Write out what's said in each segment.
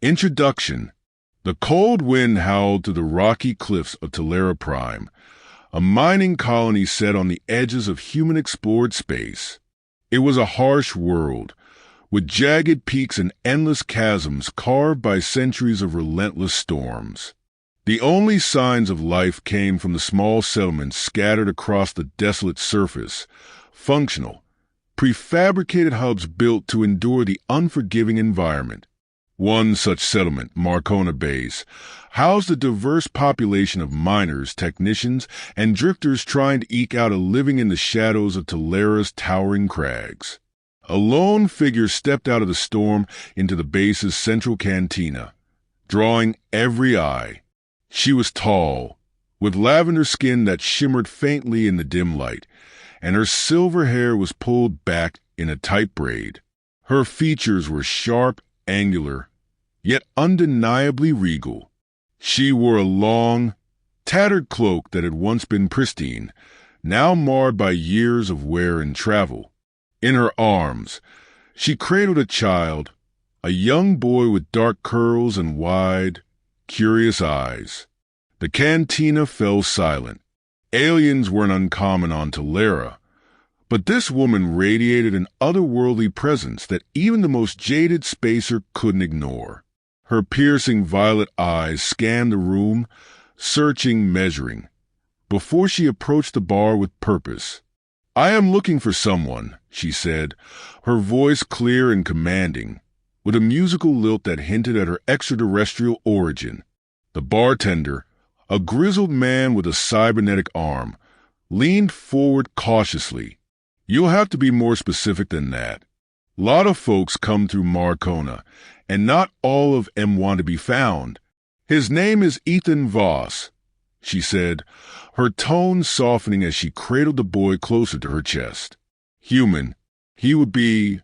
Introduction. The cold wind howled through the rocky cliffs of Tellera Prime, a mining colony set on the edges of human-explored space. It was a harsh world, with jagged peaks and endless chasms carved by centuries of relentless storms. The only signs of life came from the small settlements scattered across the desolate surface, functional, prefabricated hubs built to endure the unforgiving environment. One such settlement, Marcona Base, housed a diverse population of miners, technicians, and drifters trying to eke out a living in the shadows of Tellera's towering crags. A lone figure stepped out of the storm into the base's central cantina, drawing every eye. She was tall, with lavender skin that shimmered faintly in the dim light, and her silver hair was pulled back in a tight braid. Her features were sharp, angular, yet undeniably regal. She wore a long, tattered cloak that had once been pristine, now marred by years of wear and travel. In her arms, she cradled a child, a young boy with dark curls and wide, curious eyes. The cantina fell silent. Aliens weren't uncommon on Tellera, but this woman radiated an otherworldly presence that even the most jaded spacer couldn't ignore. Her piercing violet eyes scanned the room, searching, measuring, before she approached the bar with purpose. "I am looking for someone," she said, her voice clear and commanding, with a musical lilt that hinted at her extraterrestrial origin. The bartender, a grizzled man with a cybernetic arm, leaned forward cautiously. "You'll have to be more specific than that. Lot of folks come through Marcona, and not all of them want to be found. His name is Ethan Voss," she said, her tone softening as she cradled the boy closer to her chest. "Human. He would be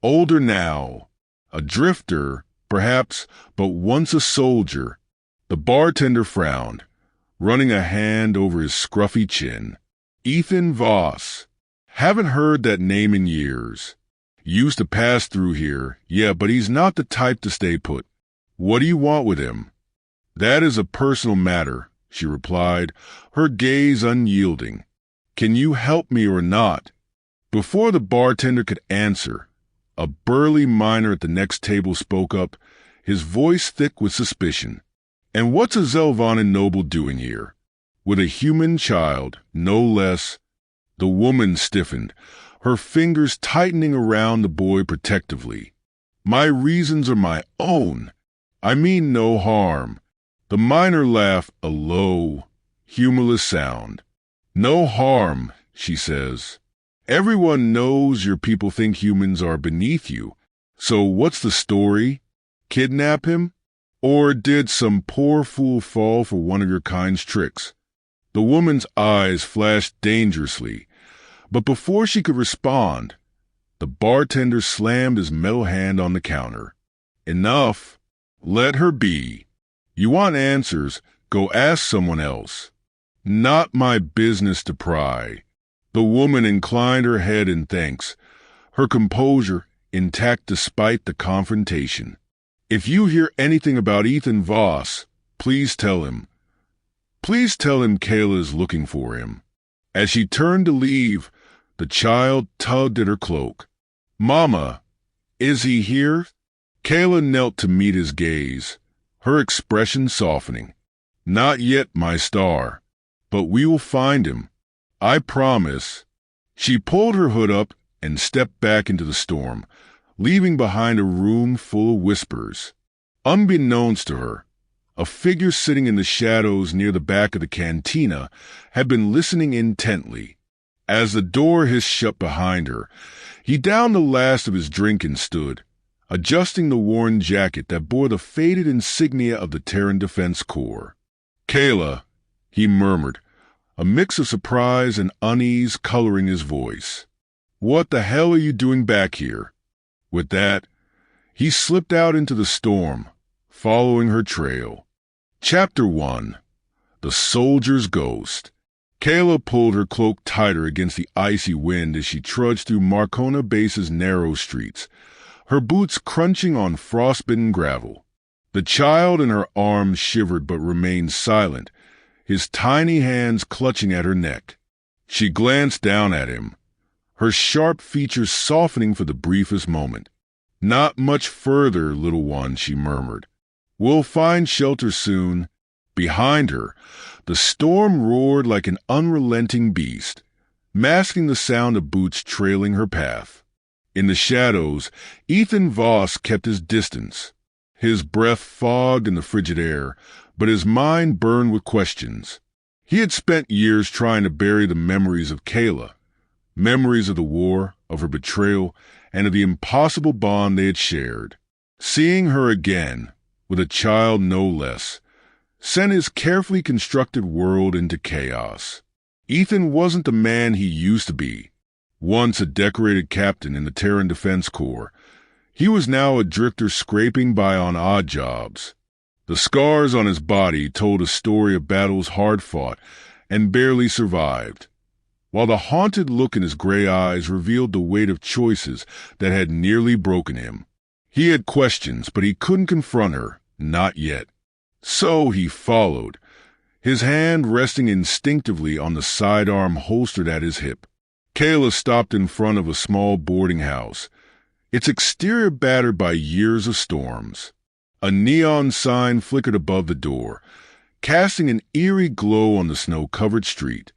older now. A drifter, perhaps, but once a soldier." The bartender frowned, running a hand over his scruffy chin. "Ethan Voss. Haven't heard that name in years. Used to pass through here, yeah, but he's not the type to stay put. What do you want with him?" "That is a personal matter," she replied, her gaze unyielding. "Can you help me or not?" Before the bartender could answer, a burly miner at the next table spoke up, his voice thick with suspicion. "And what's a Zelvanan noble doing here? With a human child, no less." The woman stiffened, her fingers tightening around the boy protectively. "My reasons are my own. I mean no harm." The miner laughed, a low, humorless sound. "No harm," she says. "Everyone knows your people think humans are beneath you. So what's the story? Kidnap him? Or did some poor fool fall for one of your kind's tricks?" The woman's eyes flashed dangerously, but before she could respond, the bartender slammed his metal hand on the counter. "Enough. Let her be. You want answers, go ask someone else. Not my business to pry." The woman inclined her head in thanks, her composure intact despite the confrontation. "If you hear anything about Ethan Voss, please tell him. Please tell him Kayla is looking for him." As she turned to leave, the child tugged at her cloak. "Mama, is he here?" Kayla knelt to meet his gaze, her expression softening. "Not yet, my star, but we will find him. I promise." She pulled her hood up and stepped back into the storm, leaving behind a room full of whispers. Unbeknownst to her, a figure sitting in the shadows near the back of the cantina had been listening intently. As the door hissed shut behind her, he downed the last of his drink and stood, adjusting the worn jacket that bore the faded insignia of the Terran Defense Corps. "Kayla," he murmured, a mix of surprise and unease coloring his voice. "What the hell are you doing back here?" With that, he slipped out into the storm, following her trail. Chapter 1. The Soldier's Ghost. Kayla pulled her cloak tighter against the icy wind as she trudged through Marcona Base's narrow streets, her boots crunching on frostbitten gravel. The child in her arms shivered but remained silent, his tiny hands clutching at her neck. She glanced down at him, her sharp features softening for the briefest moment. "Not much further, little one," she murmured. "We'll find shelter soon." Behind her, the storm roared like an unrelenting beast, masking the sound of boots trailing her path. In the shadows, Ethan Voss kept his distance. His breath fogged in the frigid air, but his mind burned with questions. He had spent years trying to bury the memories of Kayla, memories of the war, of her betrayal, and of the impossible bond they had shared. Seeing her again, with a child no less, sent his carefully constructed world into chaos. Ethan wasn't the man he used to be. Once a decorated captain in the Terran Defense Corps, he was now a drifter scraping by on odd jobs. The scars on his body told a story of battles hard fought and barely survived, while the haunted look in his gray eyes revealed the weight of choices that had nearly broken him. He had questions, but he couldn't confront her, not yet. So he followed, his hand resting instinctively on the sidearm holstered at his hip. Kayla stopped in front of a small boarding house, its exterior battered by years of storms. A neon sign flickered above the door, casting an eerie glow on the snow-covered street.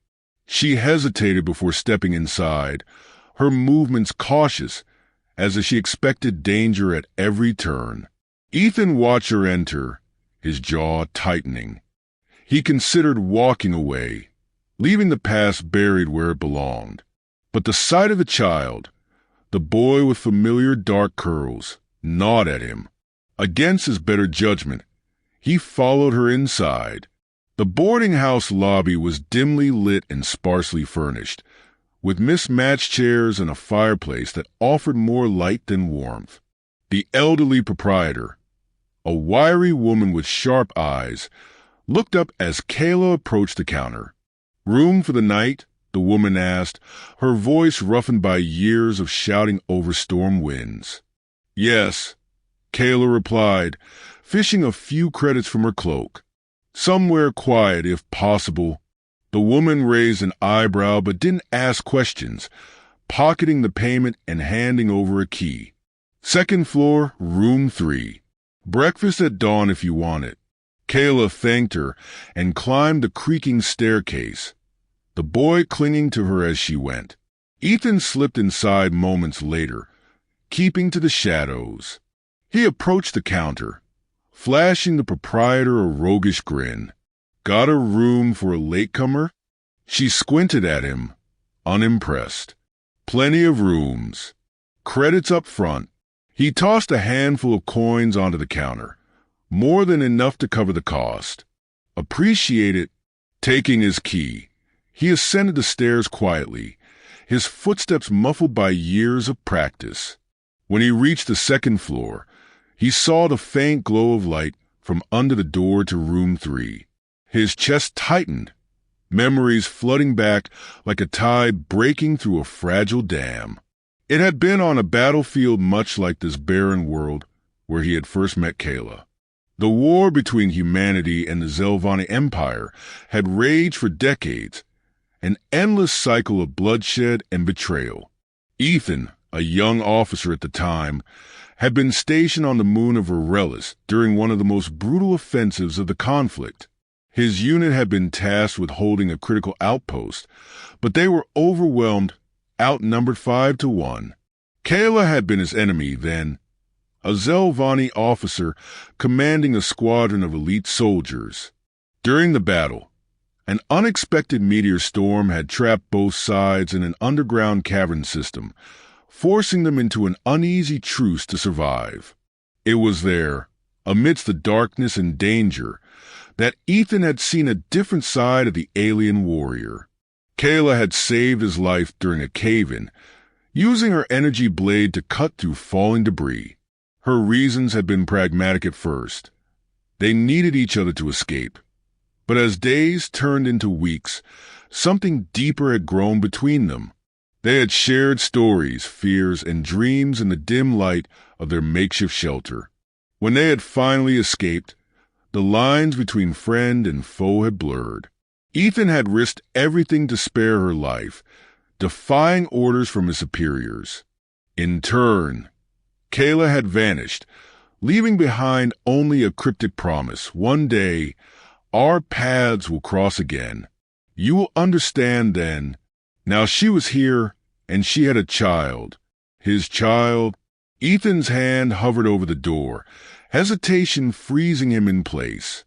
She hesitated before stepping inside, her movements cautious, as if she expected danger at every turn. Ethan watched her enter, his jaw tightening. He considered walking away, leaving the past buried where it belonged. But the sight of the child, the boy with familiar dark curls, gnawed at him. Against his better judgment, he followed her inside. The boarding house lobby was dimly lit and sparsely furnished, with mismatched chairs and a fireplace that offered more light than warmth. The elderly proprietor, a wiry woman with sharp eyes, looked up as Kayla approached the counter. "Room for the night?" the woman asked, her voice roughened by years of shouting over storm winds. "Yes," Kayla replied, fishing a few credits from her cloak. "Somewhere quiet, if possible." The woman raised an eyebrow but didn't ask questions, pocketing the payment and handing over a key. "Second floor, room 3. Breakfast at dawn if you want it." Kayla thanked her and climbed the creaking staircase, the boy clinging to her as she went. Ethan slipped inside moments later, keeping to the shadows. He approached the counter, flashing the proprietor a roguish grin. "Got a room for a latecomer?" She squinted at him, unimpressed. "Plenty of rooms. Credits up front." He tossed a handful of coins onto the counter, more than enough to cover the cost. "Appreciate it." Taking his key, he ascended the stairs quietly, his footsteps muffled by years of practice. When he reached the second floor, he saw the faint glow of light from under the door to room 3. His chest tightened, memories flooding back like a tide breaking through a fragile dam. It had been on a battlefield much like this barren world where he had first met Kayla. The war between humanity and the Zelvani Empire had raged for decades, an endless cycle of bloodshed and betrayal. Ethan, a young officer at the time, had been stationed on the moon of Aurelis during one of the most brutal offensives of the conflict. His unit had been tasked with holding a critical outpost, but they were overwhelmed, outnumbered 5-1. Kayla had been his enemy then, a Zelvani officer commanding a squadron of elite soldiers. During the battle, an unexpected meteor storm had trapped both sides in an underground cavern system, forcing them into an uneasy truce to survive. It was there, amidst the darkness and danger, that Ethan had seen a different side of the alien warrior. Kayla had saved his life during a cave-in, using her energy blade to cut through falling debris. Her reasons had been pragmatic at first. They needed each other to escape. But as days turned into weeks, something deeper had grown between them. They had shared stories, fears, and dreams in the dim light of their makeshift shelter. When they had finally escaped, the lines between friend and foe had blurred. Ethan had risked everything to spare her life, defying orders from his superiors. In turn, Kayla had vanished, leaving behind only a cryptic promise. One day, our paths will cross again. You will understand then. Now she was here, and she had a child. His child. Ethan's hand hovered over the door, hesitation freezing him in place.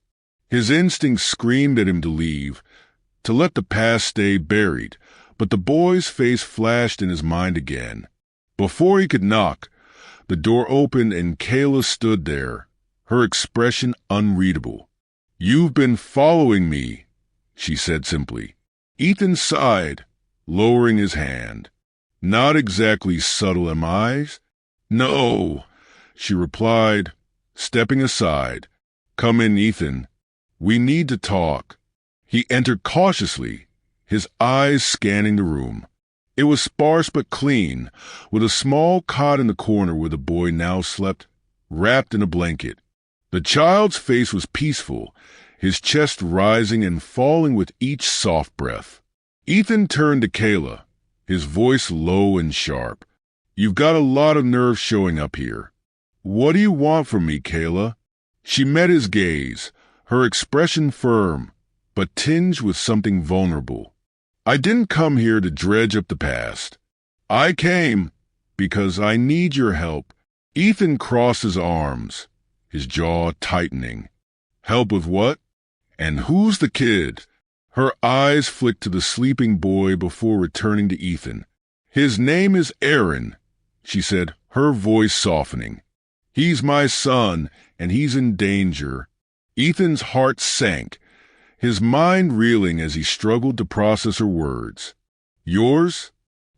His instincts screamed at him to leave, to let the past stay buried, but the boy's face flashed in his mind again. Before he could knock, the door opened and Kayla stood there, her expression unreadable. "You've been following me," she said simply. Ethan sighed, lowering his hand. "Not exactly subtle, am I?" "No," she replied, stepping aside. "Come in, Ethan. We need to talk." He entered cautiously, his eyes scanning the room. It was sparse but clean, with a small cot in the corner where the boy now slept, wrapped in a blanket. The child's face was peaceful, his chest rising and falling with each soft breath. Ethan turned to Kayla, his voice low and sharp. "You've got a lot of nerve showing up here. What do you want from me, Kayla?" She met his gaze, her expression firm, but tinged with something vulnerable. "I didn't come here to dredge up the past. I came because I need your help." Ethan crossed his arms, his jaw tightening. "Help with what? And who's the kid?" Her eyes flicked to the sleeping boy before returning to Ethan. "His name is Aaron," she said, her voice softening. "He's my son, and he's in danger." Ethan's heart sank, his mind reeling as he struggled to process her words. "Yours?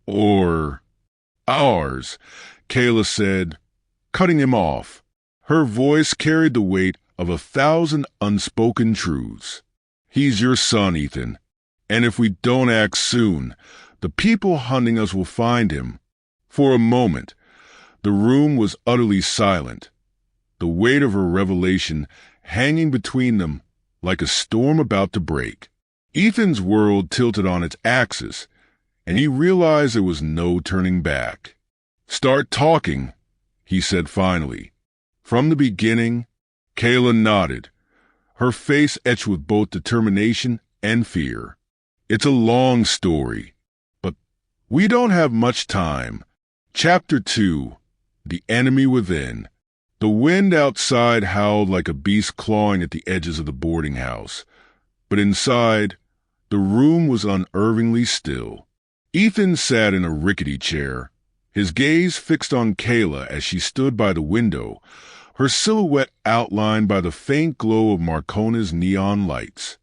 Or ours?" Kayla said, cutting him off. Her voice carried the weight of 1,000 unspoken truths. "He's your son, Ethan, and if we don't act soon, the people hunting us will find him." For a moment, the room was utterly silent, the weight of her revelation hanging between them like a storm about to break. Ethan's world tilted on its axis, and he realized there was no turning back. "Start talking," he said finally. "From the beginning." Kayla nodded, her face etched with both determination and fear. "It's a long story, but we don't have much time." Chapter 2. The Enemy Within. The wind outside howled like a beast clawing at the edges of the boarding house, but inside, the room was unervingly still. Ethan sat in a rickety chair, his gaze fixed on Kayla as she stood by the window, her silhouette outlined by the faint glow of Marcona's neon lights.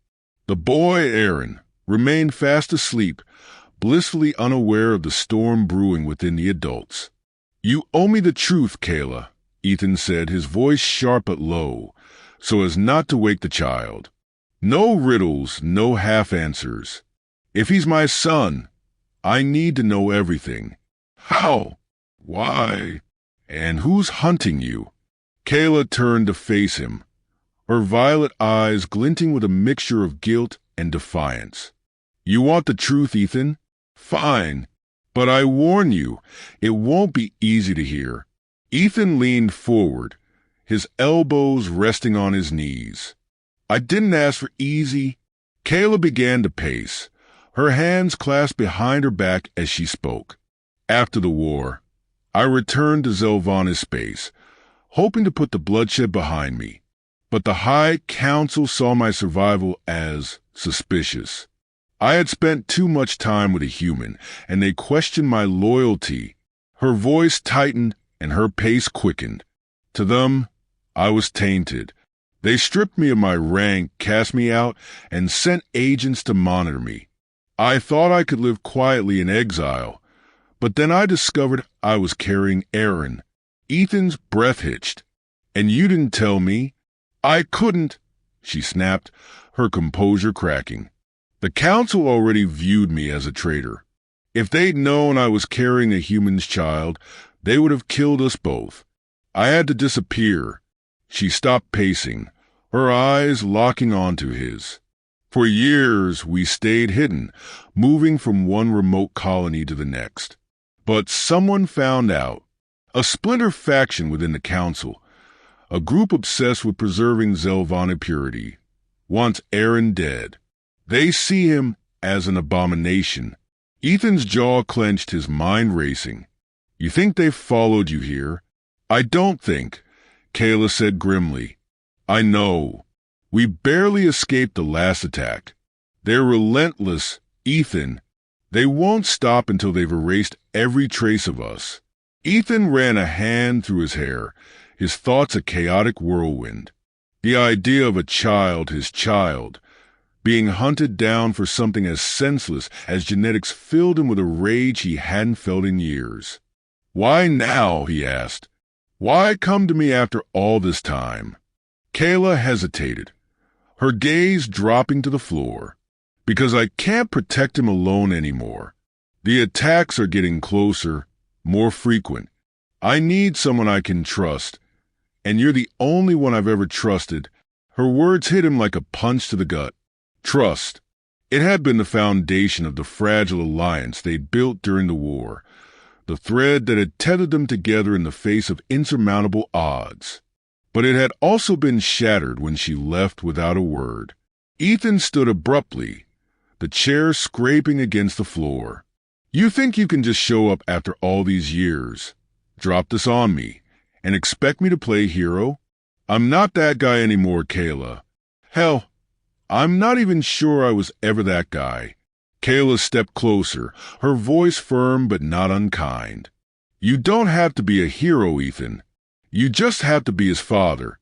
The boy, Aaron, remained fast asleep, blissfully unaware of the storm brewing within the adults. "You owe me the truth, Kayla," Ethan said, his voice sharp but low, so as not to wake the child. "No riddles, no half-answers. If he's my son, I need to know everything. How? Why? And who's hunting you?" Kayla turned to face him, her violet eyes glinting with a mixture of guilt and defiance. "You want the truth, Ethan? Fine. But I warn you, it won't be easy to hear." Ethan leaned forward, his elbows resting on his knees. "I didn't ask for easy." Kayla began to pace, her hands clasped behind her back as she spoke. "After the war, I returned to Zelvana's space, hoping to put the bloodshed behind me. But the High Council saw my survival as suspicious. I had spent too much time with a human, and they questioned my loyalty." Her voice tightened and her pace quickened. "To them, I was tainted. They stripped me of my rank, cast me out, and sent agents to monitor me. I thought I could live quietly in exile, but then I discovered I was carrying Aaron." Ethan's breath hitched. "And you didn't tell me." "I couldn't," she snapped, her composure cracking. "The council already viewed me as a traitor. If they'd known I was carrying a human's child, they would have killed us both. I had to disappear. She stopped pacing, her eyes locking onto his. For years we stayed hidden, moving from one remote colony to the next. But someone found out. A splinter faction within the council, a group obsessed with preserving Zelvana purity, wants Aaron dead. They see him as an abomination. Ethan's jaw clenched, his mind racing. You think they've followed you here? I don't think, Kayla said grimly. I know. We barely escaped the last attack. They're relentless, Ethan. They won't stop until they've erased every trace of us. Ethan ran a hand through his hair, his thoughts a chaotic whirlwind. The idea of a child, his child, being hunted down for something as senseless as genetics filled him with a rage he hadn't felt in years. Why now, he asked. Why come to me after all this time? Kayla hesitated, her gaze dropping to the floor. Because I can't protect him alone anymore. The attacks are getting closer, more frequent. I need someone I can trust, and you're the only one I've ever trusted. Her words hit him like a punch to the gut. Trust. It had been the foundation of the fragile alliance they'd built during the war, the thread that had tethered them together in the face of insurmountable odds. But it had also been shattered when she left without a word. Ethan stood abruptly, the chair scraping against the floor. You think you can just show up after all these years, drop this on me, and expect me to play hero? I'm not that guy anymore, Kayla. Hell, I'm not even sure I was ever that guy. Kayla stepped closer, her voice firm but not unkind. You don't have to be a hero, Ethan. You just have to be his father.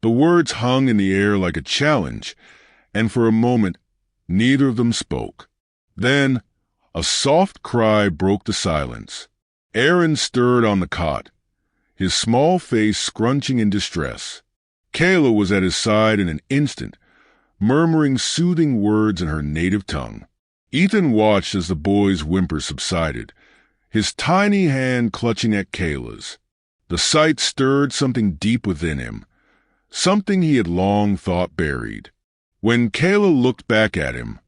The words hung in the air like a challenge, and for a moment, neither of them spoke. Then, a soft cry broke the silence. Aaron stirred on the cot, his small face scrunching in distress. Kayla was at his side in an instant, murmuring soothing words in her native tongue. Ethan watched as the boy's whimper subsided, his tiny hand clutching at Kayla's. The sight stirred something deep within him, something he had long thought buried. When Kayla looked back at him,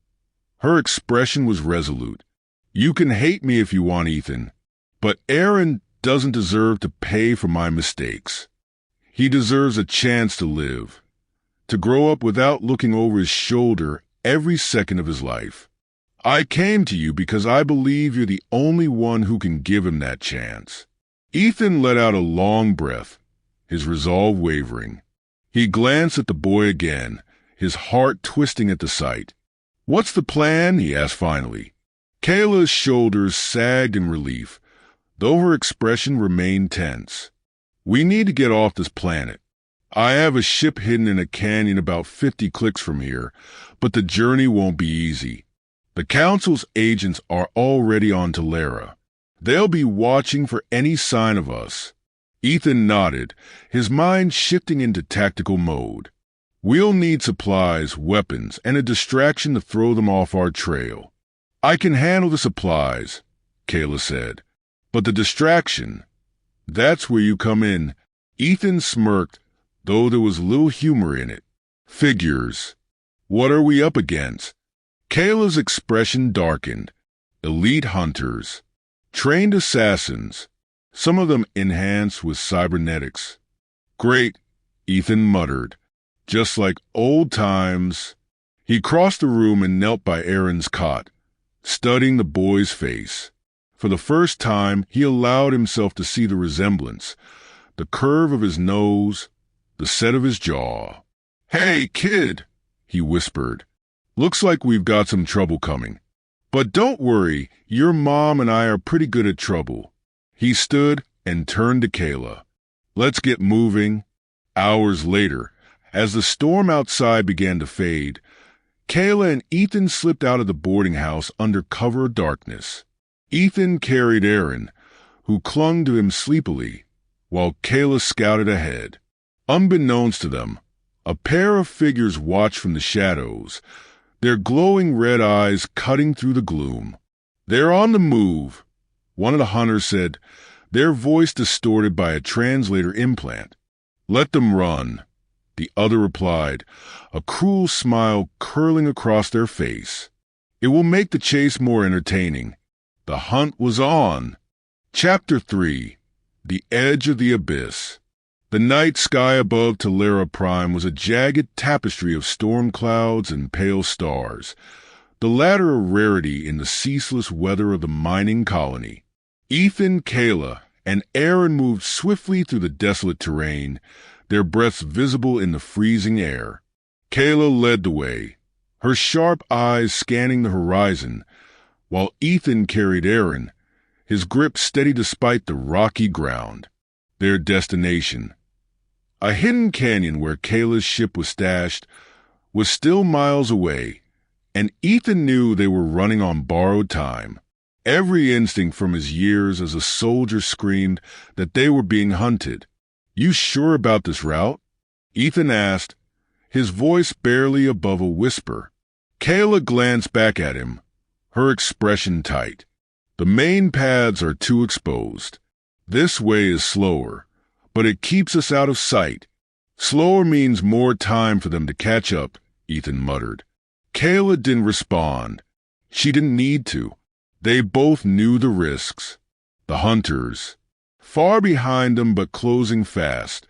her expression was resolute. You can hate me if you want, Ethan, but Aaron doesn't deserve to pay for my mistakes. He deserves a chance to live, to grow up without looking over his shoulder every second of his life. I came to you because I believe you're the only one who can give him that chance. Ethan let out a long breath, his resolve wavering. He glanced at the boy again, his heart twisting at the sight. What's the plan? He asked finally. Kayla's shoulders sagged in relief, though her expression remained tense. We need to get off this planet. I have a ship hidden in a canyon about 50 clicks from here, but the journey won't be easy. The Council's agents are already on Talera. They'll be watching for any sign of us. Ethan nodded, his mind shifting into tactical mode. We'll need supplies, weapons, and a distraction to throw them off our trail. I can handle the supplies, Kayla said. But the distraction, that's where you come in. Ethan smirked, though there was little humor in it. Figures. What are we up against? Kayla's expression darkened. Elite hunters. Trained assassins. Some of them enhanced with cybernetics. Great, Ethan muttered. Just like old times. He crossed the room and knelt by Aaron's cot, studying the boy's face. For the first time, he allowed himself to see the resemblance, the curve of his nose, the set of his jaw. Hey, kid, he whispered. Looks like we've got some trouble coming. But don't worry, your mom and I are pretty good at trouble. He stood and turned to Kayla. Let's get moving. Hours later, as the storm outside began to fade, Kayla and Ethan slipped out of the boarding house under cover of darkness. Ethan carried Aaron, who clung to him sleepily, while Kayla scouted ahead. Unbeknownst to them, a pair of figures watched from the shadows, their glowing red eyes cutting through the gloom. They're on the move, one of the hunters said, their voice distorted by a translator implant. Let them run. the other replied, a cruel smile curling across their face. It will make the chase more entertaining. The hunt was on. Chapter 3. The Edge of the Abyss. The night sky above Talera Prime was a jagged tapestry of storm clouds and pale stars, the latter a rarity in the ceaseless weather of the mining colony. Ethan, Kayla, and Aaron moved swiftly through the desolate terrain, their breaths visible in the freezing air. Kayla led the way, her sharp eyes scanning the horizon, while Ethan carried Aaron, his grip steady despite the rocky ground. Their destination, a hidden canyon where Kayla's ship was stashed, was still miles away, and Ethan knew they were running on borrowed time. Every instinct from his years as a soldier screamed that they were being hunted. "You sure about this route?" Ethan asked, his voice barely above a whisper. Kayla glanced back at him, her expression tight. "The main paths are too exposed. This way is slower, but it keeps us out of sight." "Slower means more time for them to catch up," Ethan muttered. Kayla didn't respond. She didn't need to. They both knew the risks. The hunters, far behind them but closing fast,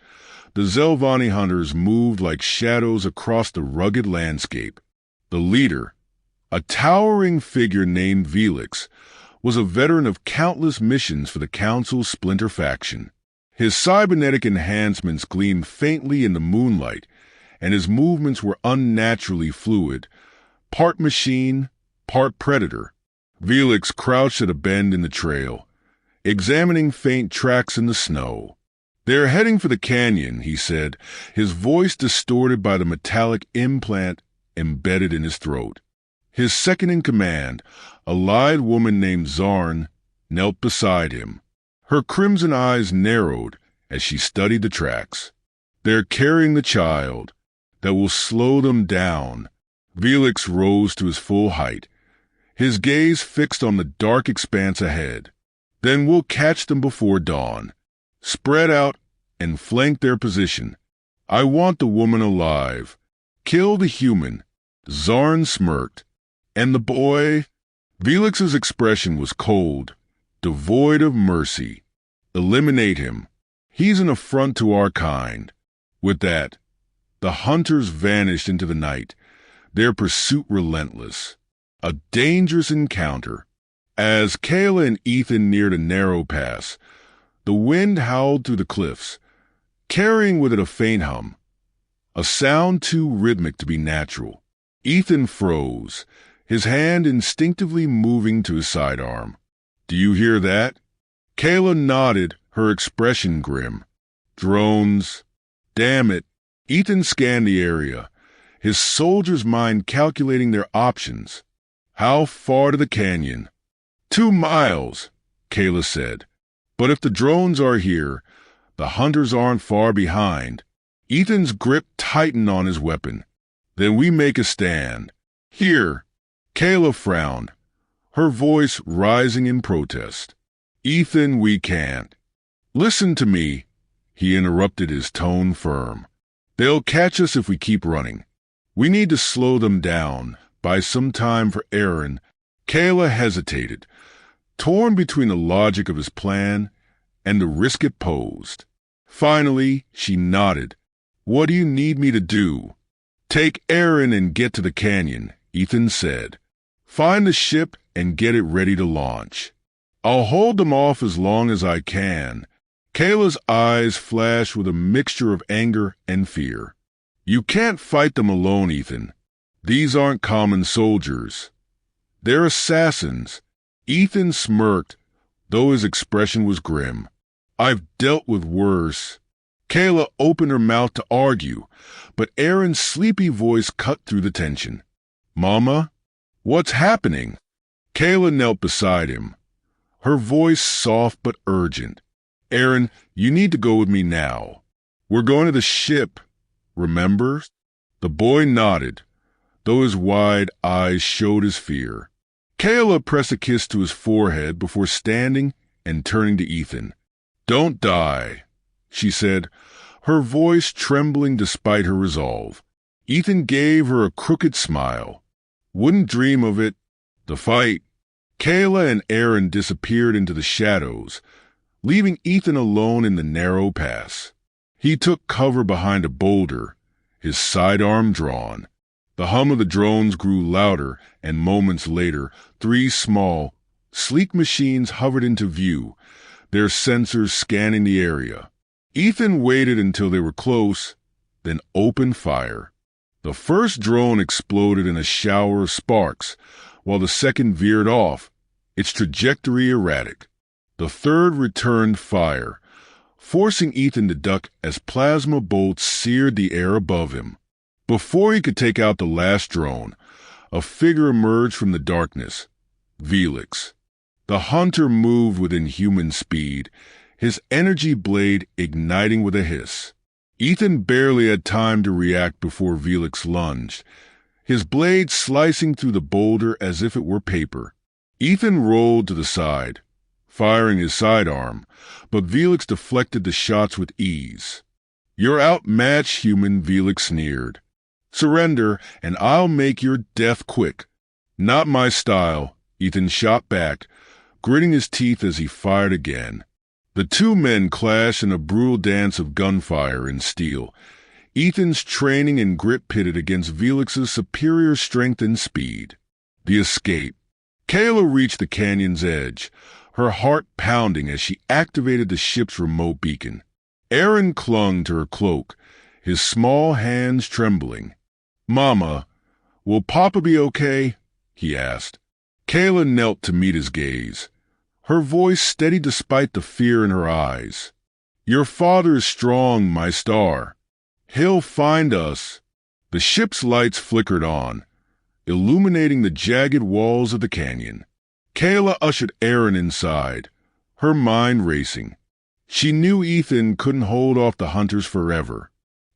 the Zelvani hunters moved like shadows across the rugged landscape. The leader, a towering figure named Velix, was a veteran of countless missions for the Council's splinter faction. His cybernetic enhancements gleamed faintly in the moonlight, and his movements were unnaturally fluid, part machine, part predator. Velix crouched at a bend in the trail, examining faint tracks in the snow. "They're heading for the canyon," he said, his voice distorted by the metallic implant embedded in his throat. His second-in-command, a lithe woman named Zarn, knelt beside him. Her crimson eyes narrowed as she studied the tracks. "They're carrying the child. That will slow them down." Velix rose to his full height, his gaze fixed on the dark expanse ahead. "Then we'll catch them before dawn. Spread out and flank their position. I want the woman alive. Kill the human." Zarn smirked. "And the boy?" Velix's expression was cold, devoid of mercy. "Eliminate him. He's an affront to our kind." With that, the hunters vanished into the night, their pursuit relentless. A dangerous encounter. As Kayla and Ethan neared a narrow pass, the wind howled through the cliffs, carrying with it a faint hum, a sound too rhythmic to be natural. Ethan froze, his hand instinctively moving to his sidearm. "Do you hear that?" Kayla nodded, her expression grim. "Drones. Damn it." Ethan scanned the area, his soldier's mind calculating their options. "How far to the canyon?" 2 miles, Kayla said. "But if the drones are here, the hunters aren't far behind." Ethan's grip tightened on his weapon. "Then we make a stand. Here." Kayla frowned, her voice rising in protest. "Ethan, we can't." "Listen to me," he interrupted, his tone firm. "They'll catch us if we keep running. We need to slow them down, buy some time for Aaron." Kayla hesitated, torn between the logic of his plan and the risk it posed. Finally, she nodded. "What do you need me to do?" "Take Aaron and get to the canyon," Ethan said. "Find the ship and get it ready to launch." "I'll hold them off as long as I can." Kayla's eyes flashed with a mixture of anger and fear. "You can't fight them alone, Ethan. These aren't common soldiers. They're assassins." Ethan smirked, though his expression was grim. "I've dealt with worse." Kayla opened her mouth to argue, but Aaron's sleepy voice cut through the tension. "Mama, what's happening?" Kayla knelt beside him, her voice soft but urgent. "Aaron, you need to go with me now. We're going to the ship, remember?" The boy nodded, though his wide eyes showed his fear. Kayla pressed a kiss to his forehead before standing and turning to Ethan. "Don't die," she said, her voice trembling despite her resolve. Ethan gave her a crooked smile. Wouldn't dream of it. The fight. Kayla and Aaron disappeared into the shadows, leaving Ethan alone in the narrow pass. He took cover behind a boulder, his sidearm drawn. The hum of the drones grew louder, and moments later, 3 small, sleek machines hovered into view, their sensors scanning the area. Ethan waited until they were close, then opened fire. The first drone exploded in a shower of sparks, while the second veered off, its trajectory erratic. The third returned fire, forcing Ethan to duck as plasma bolts seared the air above him. Before he could take out the last drone, a figure emerged from the darkness. Velix. The hunter moved within human speed, his energy blade igniting with a hiss. Ethan barely had time to react before Velix lunged, his blade slicing through the boulder as if it were paper. Ethan rolled to the side, firing his sidearm, but Velix deflected the shots with ease. "You're outmatched, human," Velix sneered. "Surrender, and I'll make your death quick." "Not my style," Ethan shot back, gritting his teeth as he fired again. The 2 men clashed in a brutal dance of gunfire and steel, Ethan's training and grit pitted against Velix's superior strength and speed. The escape. Kayla reached the canyon's edge, her heart pounding as she activated the ship's remote beacon. Aaron clung to her cloak, his small hands trembling. "Mama, will Papa be okay?" he asked. Kayla knelt to meet his gaze, her voice steady despite the fear in her eyes. "Your father is strong, my star. He'll find us." The ship's lights flickered on, illuminating the jagged walls of the canyon. Kayla ushered Aaron inside, her mind racing. She knew Ethan couldn't hold off the hunters forever.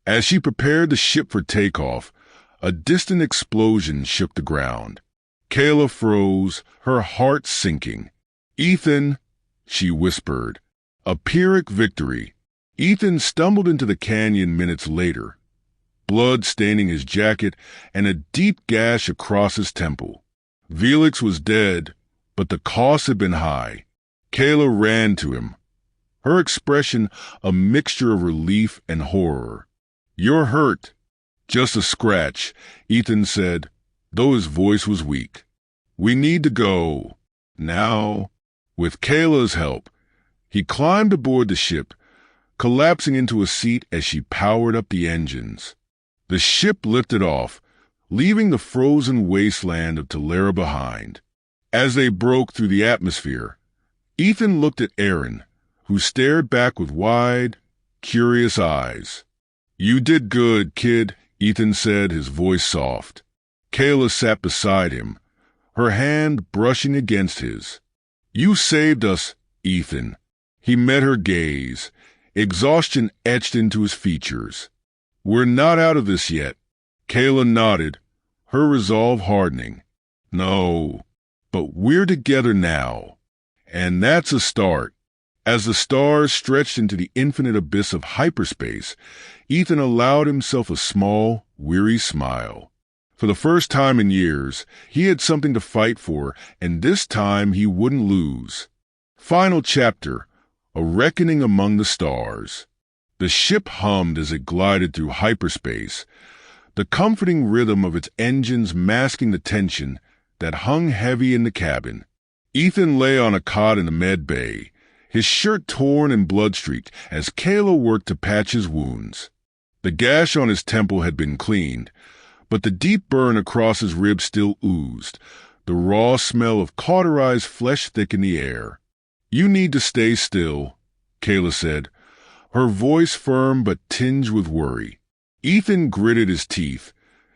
As she prepared the ship for takeoff, a distant explosion shook the ground. Kayla froze, her heart sinking. "Ethan," she whispered. A Pyrrhic victory. Ethan stumbled into the canyon minutes later, blood staining his jacket and a deep gash across his temple. Velix was dead, but the cost had been high. Kayla ran to him, her expression a mixture of relief and horror. "You're hurt." "Just a scratch," Ethan said, though his voice was weak. "We need to go. Now." With Kayla's help, he climbed aboard the ship, collapsing into a seat as she powered up the engines. The ship lifted off, leaving the frozen wasteland of Talera behind. As they broke through the atmosphere, Ethan looked at Aaron, who stared back with wide, curious eyes. "You did good, kid," Ethan said, his voice soft. Kayla sat beside him, her hand brushing against his. "You saved us, Ethan." He met her gaze, exhaustion etched into his features. "We're not out of this yet." Kayla nodded, her resolve hardening. "No, but we're together now. And that's a start." As the stars stretched into the infinite abyss of hyperspace, Ethan allowed himself a small, weary smile. For the first time in years, he had something to fight for, and this time he wouldn't lose. Final chapter, a reckoning among the stars. The ship hummed as it glided through hyperspace, the comforting rhythm of its engines masking the tension that hung heavy in the cabin. Ethan lay on a cot in the med bay, his shirt torn and blood-streaked as Kayla worked to patch his wounds. The gash on his temple had been cleaned, but the deep burn across his ribs still oozed, the raw smell of cauterized flesh thick in the air. "You need to stay still," Kayla said, her voice firm but tinged with worry. Ethan gritted his teeth,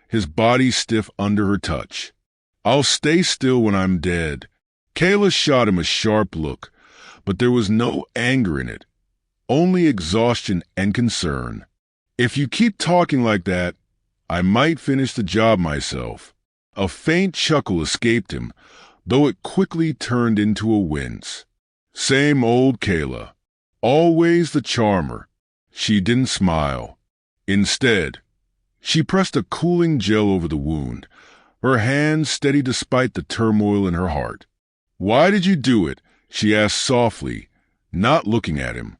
his body stiff under her touch. "I'll stay still when I'm dead." Kayla shot him a sharp look, but there was no anger in it, only exhaustion and concern. "If you keep talking like that, I might finish the job myself." A faint chuckle escaped him, though it quickly turned into a wince. Same old Kayla, always the charmer. She didn't smile. Instead, she pressed a cooling gel over the wound, her hands steady despite the turmoil in her heart. "Why did you do it?" she asked softly, not looking at him.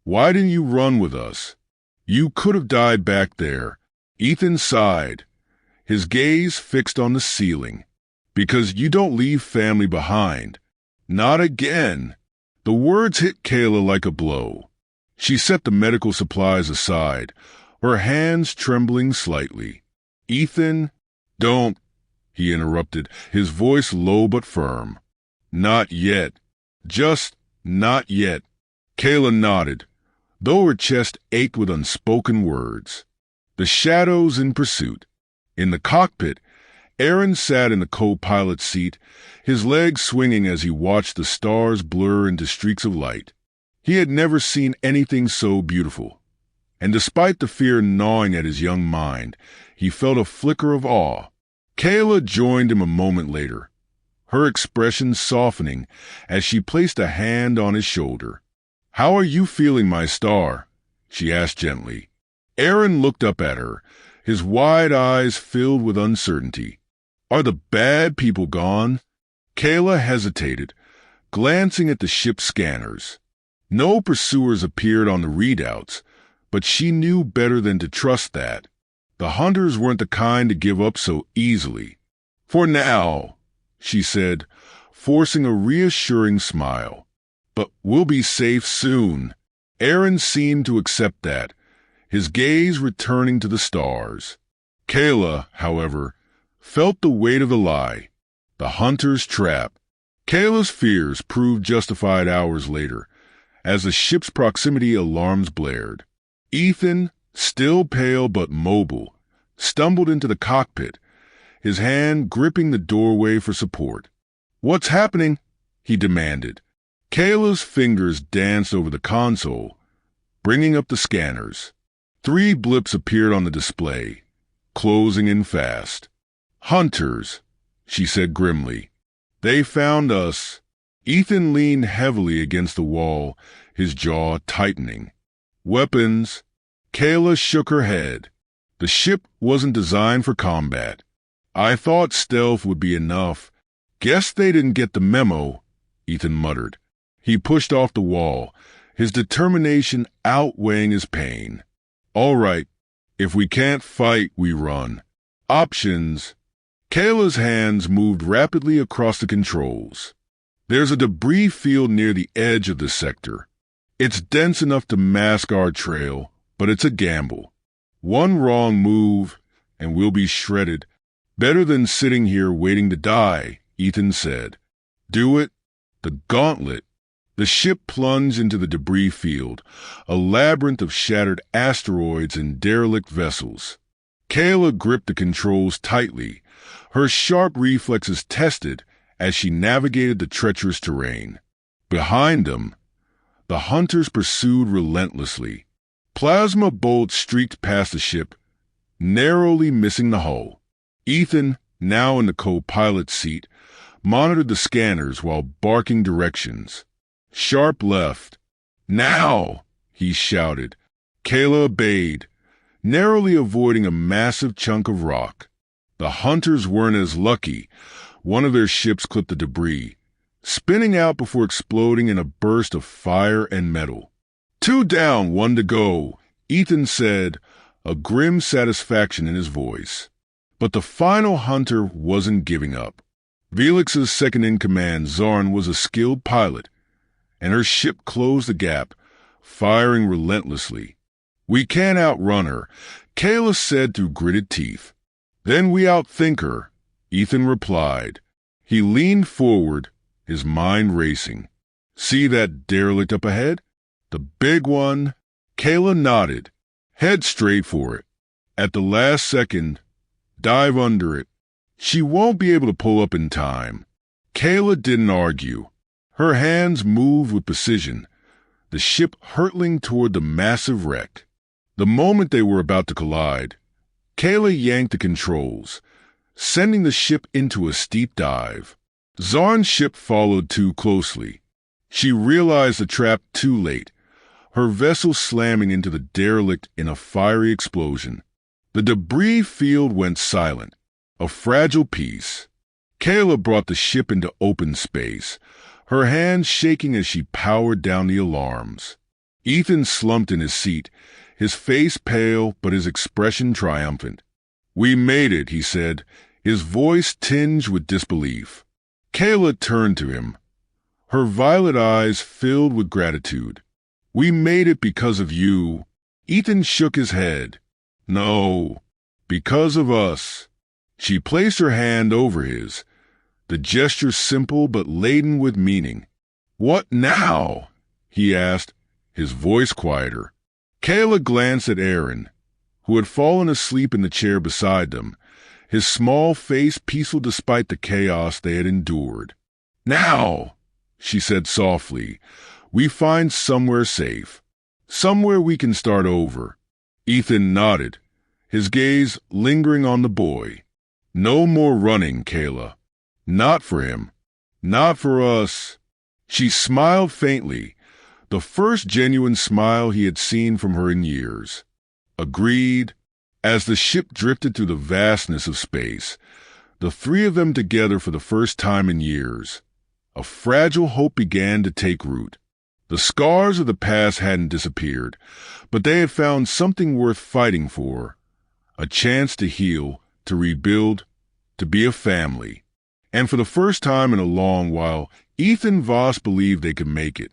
"Why didn't you run with us? You could have died back there." Ethan sighed, his gaze fixed on the ceiling. "Because you don't leave family behind. Not again." The words hit Kayla like a blow. She set the medical supplies aside, her hands trembling slightly. "Ethan, don't," he interrupted, his voice low but firm. "Not yet. Just not yet." Kayla nodded, though her chest ached with unspoken words. The shadows in pursuit. In the cockpit, Aaron sat in the co-pilot seat, his legs swinging as he watched the stars blur into streaks of light. He had never seen anything so beautiful, and despite the fear gnawing at his young mind, he felt a flicker of awe. Kayla joined him a moment later, her expression softening as she placed a hand on his shoulder. "How are you feeling, my star?" she asked gently. Aaron looked up at her, his wide eyes filled with uncertainty. "Are the bad people gone?" Kayla hesitated, glancing at the ship's scanners. No pursuers appeared on the readouts, but she knew better than to trust that. The hunters weren't the kind to give up so easily. "For now," she said, forcing a reassuring smile. "But we'll be safe soon." Aaron seemed to accept that, his gaze returning to the stars. Kayla, however, felt the weight of the lie, the hunter's trap. Kayla's fears proved justified hours later, as the ship's proximity alarms blared. Ethan, still pale but mobile, stumbled into the cockpit, his hand gripping the doorway for support. "What's happening?" he demanded. Kayla's fingers danced over the console, bringing up the scanners. 3 blips appeared on the display, closing in fast. "Hunters," she said grimly. "They found us." Ethan leaned heavily against the wall, his jaw tightening. "Weapons." Kayla shook her head. "The ship wasn't designed for combat. I thought stealth would be enough. Guess they didn't get the memo," Ethan muttered. He pushed off the wall, his determination outweighing his pain. "All right, if we can't fight, we run. Options." Kayla's hands moved rapidly across the controls. "There's a debris field near the edge of the sector. It's dense enough to mask our trail, but it's a gamble. One wrong move, and we'll be shredded. Better than sitting here waiting to die," Ethan said. "Do it." The gauntlet. The ship plunged into the debris field, a labyrinth of shattered asteroids and derelict vessels. Kayla gripped the controls tightly, her sharp reflexes tested as she navigated the treacherous terrain. Behind them, the hunters pursued relentlessly. Plasma bolts streaked past the ship, narrowly missing the hull. Ethan, now in the co-pilot seat, monitored the scanners while barking directions. "Sharp left." "Now!" he shouted. Kayla obeyed, narrowly avoiding a massive chunk of rock. The hunters weren't as lucky. One of their ships clipped the debris, spinning out before exploding in a burst of fire and metal. "2 down, 1 to go," Ethan said, a grim satisfaction in his voice. But the final hunter wasn't giving up. Felix's second-in-command, Zarn, was a skilled pilot, and her ship closed the gap, firing relentlessly. "We can't outrun her," Kayla said through gritted teeth. "Then we outthink her," Ethan replied. He leaned forward, his mind racing. "See that derelict up ahead? The big one?" Kayla nodded. "Head straight for it. At the last second, dive under it. She won't be able to pull up in time." Kayla didn't argue. Her hands moved with precision, the ship hurtling toward the massive wreck. The moment they were about to collide, Kayla yanked the controls, sending the ship into a steep dive. Zarn's ship followed too closely. She realized the trap too late, her vessel slamming into the derelict in a fiery explosion. The debris field went silent, a fragile piece. Kayla brought the ship into open space, her hands shaking as she powered down the alarms. Ethan slumped in his seat, his face pale but his expression triumphant. "We made it," he said, his voice tinged with disbelief. Kayla turned to him, her violet eyes filled with gratitude. "We made it because of you." Ethan shook his head. "No, because of us." She placed her hand over his, the gesture simple but laden with meaning. "What now?" he asked, his voice quieter. Kayla glanced at Aaron, who had fallen asleep in the chair beside them, his small face peaceful despite the chaos they had endured. "Now," she said softly, "we find somewhere safe, somewhere we can start over." Ethan nodded, his gaze lingering on the boy. "No more running, Kayla. Not for him. Not for us." She smiled faintly, the first genuine smile he had seen from her in years. Agreed. As the ship drifted through the vastness of space, the three of them together for the first time in years, a fragile hope began to take root. The scars of the past hadn't disappeared, but they had found something worth fighting for, a chance to heal, to rebuild, to be a family. And for the first time in a long while, Ethan Voss believed they could make it.